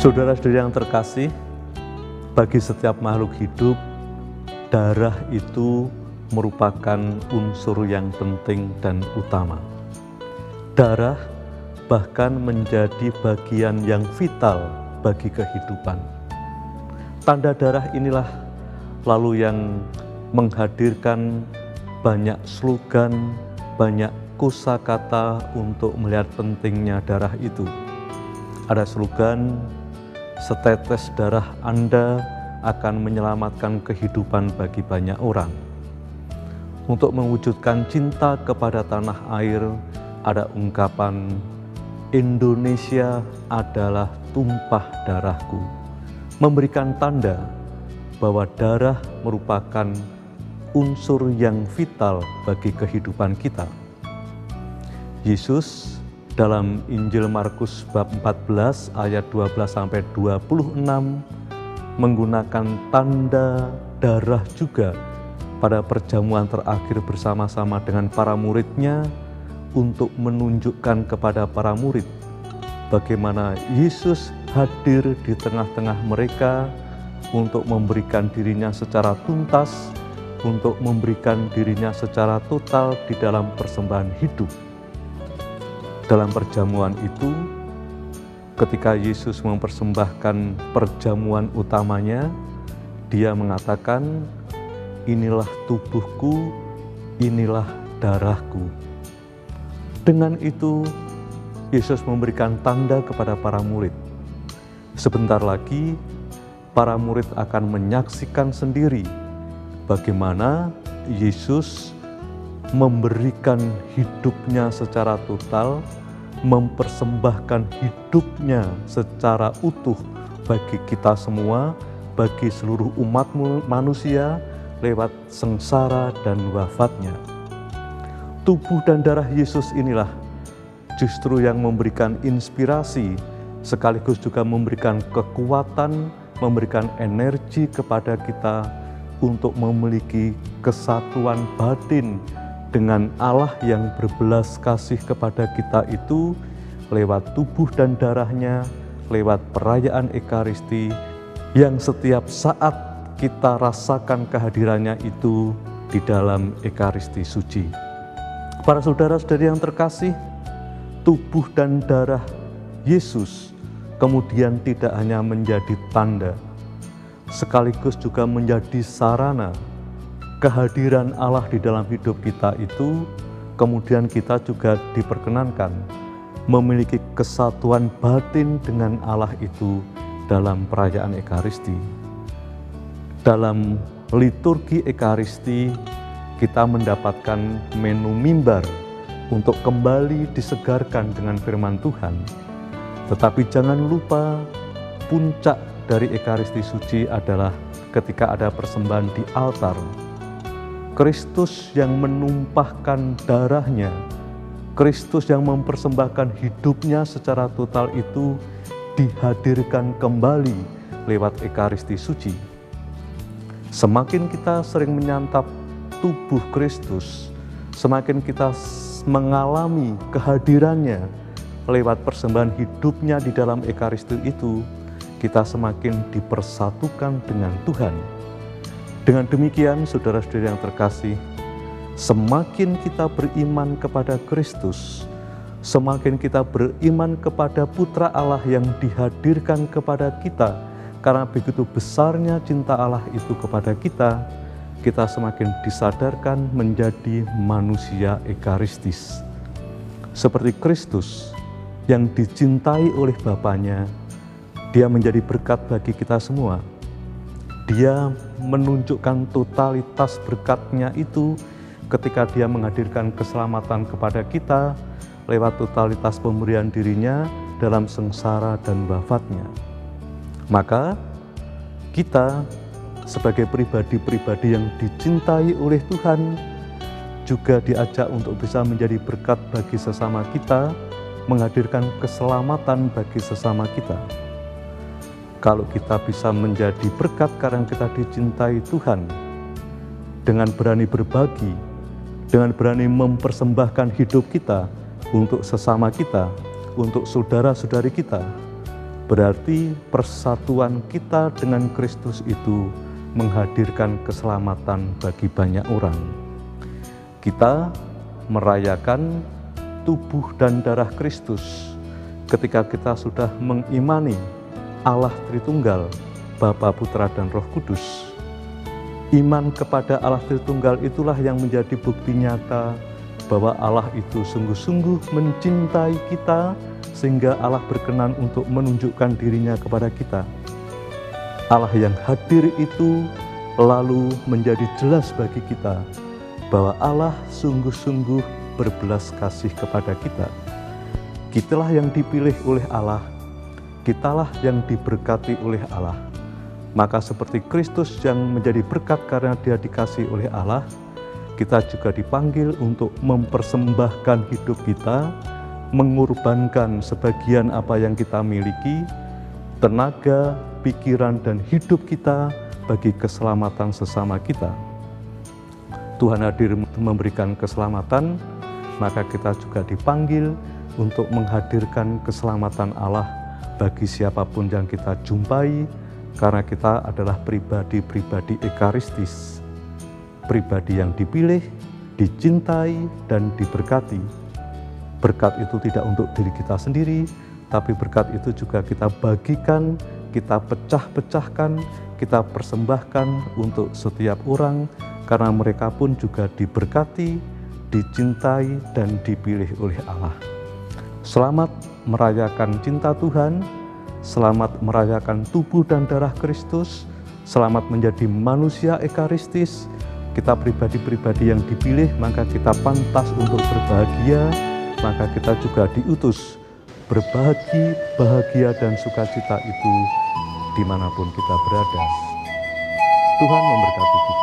Saudara-saudari yang terkasih, bagi setiap makhluk hidup, darah itu merupakan unsur yang penting dan utama. Darah bahkan menjadi bagian yang vital bagi kehidupan. Tanda darah inilah lalu yang menghadirkan banyak slogan, banyak kosakata untuk melihat pentingnya darah itu. Ada slogan, setetes darah Anda akan menyelamatkan kehidupan bagi banyak orang. Untuk mewujudkan cinta kepada tanah air, ada ungkapan, Indonesia adalah tumpah darahku, memberikan tanda bahwa darah merupakan unsur yang vital bagi kehidupan kita. Yesus dalam Injil Markus bab 14 ayat 12-26 menggunakan tanda darah juga pada perjamuan terakhir bersama-sama dengan para muridnya untuk menunjukkan kepada para murid bagaimana Yesus hadir di tengah-tengah mereka untuk memberikan dirinya secara tuntas, untuk memberikan dirinya secara total di dalam persembahan hidup. Dalam perjamuan itu, ketika Yesus mempersembahkan perjamuan utamanya, Dia mengatakan, inilah tubuhku, inilah darahku. Dengan itu, Yesus memberikan tanda kepada para murid. Sebentar lagi, para murid akan menyaksikan sendiri bagaimana Yesus memberikan hidupnya secara total, mempersembahkan hidupnya secara utuh bagi kita semua, bagi seluruh umat manusia lewat sengsara dan wafatnya. Tubuh dan darah Yesus inilah justru yang memberikan inspirasi, sekaligus juga memberikan kekuatan, memberikan energi kepada kita untuk memiliki kesatuan batin dengan Allah yang berbelas kasih kepada kita itu lewat tubuh dan darahnya, lewat perayaan Ekaristi yang setiap saat kita rasakan kehadirannya itu di dalam Ekaristi suci. Para saudara-saudari yang terkasih, tubuh dan darah Yesus kemudian tidak hanya menjadi tanda, sekaligus juga menjadi sarana kehadiran Allah di dalam hidup kita itu, kemudian kita juga diperkenankan memiliki kesatuan batin dengan Allah itu dalam perayaan Ekaristi. Dalam liturgi Ekaristi, kita mendapatkan menu mimbar untuk kembali disegarkan dengan firman Tuhan. Tetapi jangan lupa, puncak dari Ekaristi suci adalah ketika ada persembahan di altar. Kristus yang menumpahkan darahnya, Kristus yang mempersembahkan hidupnya secara total itu dihadirkan kembali lewat Ekaristi suci. Semakin kita sering menyantap tubuh Kristus, semakin kita mengalami kehadirannya lewat persembahan hidupnya di dalam Ekaristi itu, kita semakin dipersatukan dengan Tuhan. Dengan demikian, saudara-saudari yang terkasih, semakin kita beriman kepada Kristus, semakin kita beriman kepada Putra Allah yang dihadirkan kepada kita, karena begitu besarnya cinta Allah itu kepada kita, kita semakin disadarkan menjadi manusia ekaristis. Seperti Kristus yang dicintai oleh Bapanya, Dia menjadi berkat bagi kita semua. Dia menunjukkan totalitas berkat-Nya itu ketika Dia menghadirkan keselamatan kepada kita lewat totalitas pemberian dirinya dalam sengsara dan wafat-Nya. Maka kita sebagai pribadi-pribadi yang dicintai oleh Tuhan juga diajak untuk bisa menjadi berkat bagi sesama kita, menghadirkan keselamatan bagi sesama kita. Kalau kita bisa menjadi berkat karena kita dicintai Tuhan, dengan berani berbagi, dengan berani mempersembahkan hidup kita untuk sesama kita, untuk saudara-saudari kita, Berarti persatuan kita dengan Kristus itu menghadirkan keselamatan bagi banyak orang. Kita merayakan tubuh dan darah Kristus ketika kita sudah mengimani Allah Tritunggal, Bapa, Putra, dan Roh Kudus. Iman kepada Allah Tritunggal itulah yang menjadi bukti nyata bahwa Allah itu sungguh-sungguh mencintai kita, sehingga Allah berkenan untuk menunjukkan dirinya kepada kita. Allah yang hadir itu lalu menjadi jelas bagi kita bahwa Allah sungguh-sungguh berbelas kasih kepada kita. Kitalah yang dipilih oleh Allah, kitalah yang diberkati oleh Allah. Maka seperti Kristus yang menjadi berkat karena Dia dikasihi oleh Allah, kita juga dipanggil untuk mempersembahkan hidup kita, mengorbankan sebagian apa yang kita miliki, tenaga, pikiran, dan hidup kita bagi keselamatan sesama kita. Tuhan hadir memberikan keselamatan, maka kita juga dipanggil untuk menghadirkan keselamatan Allah bagi siapapun yang kita jumpai, karena kita adalah pribadi-pribadi ekaristis, pribadi yang dipilih, dicintai, dan diberkati. Berkat itu tidak untuk diri kita sendiri, tapi berkat itu juga kita bagikan, kita pecah-pecahkan, kita persembahkan untuk setiap orang, karena mereka pun juga diberkati, dicintai, dan dipilih oleh Allah. Selamat merayakan cinta Tuhan, selamat merayakan tubuh dan darah Kristus, selamat menjadi manusia ekaristis. Kita pribadi-pribadi yang dipilih, maka kita pantas untuk berbahagia, maka kita juga diutus berbagi, bahagia, dan sukacita itu dimanapun kita berada. Tuhan memberkati kita.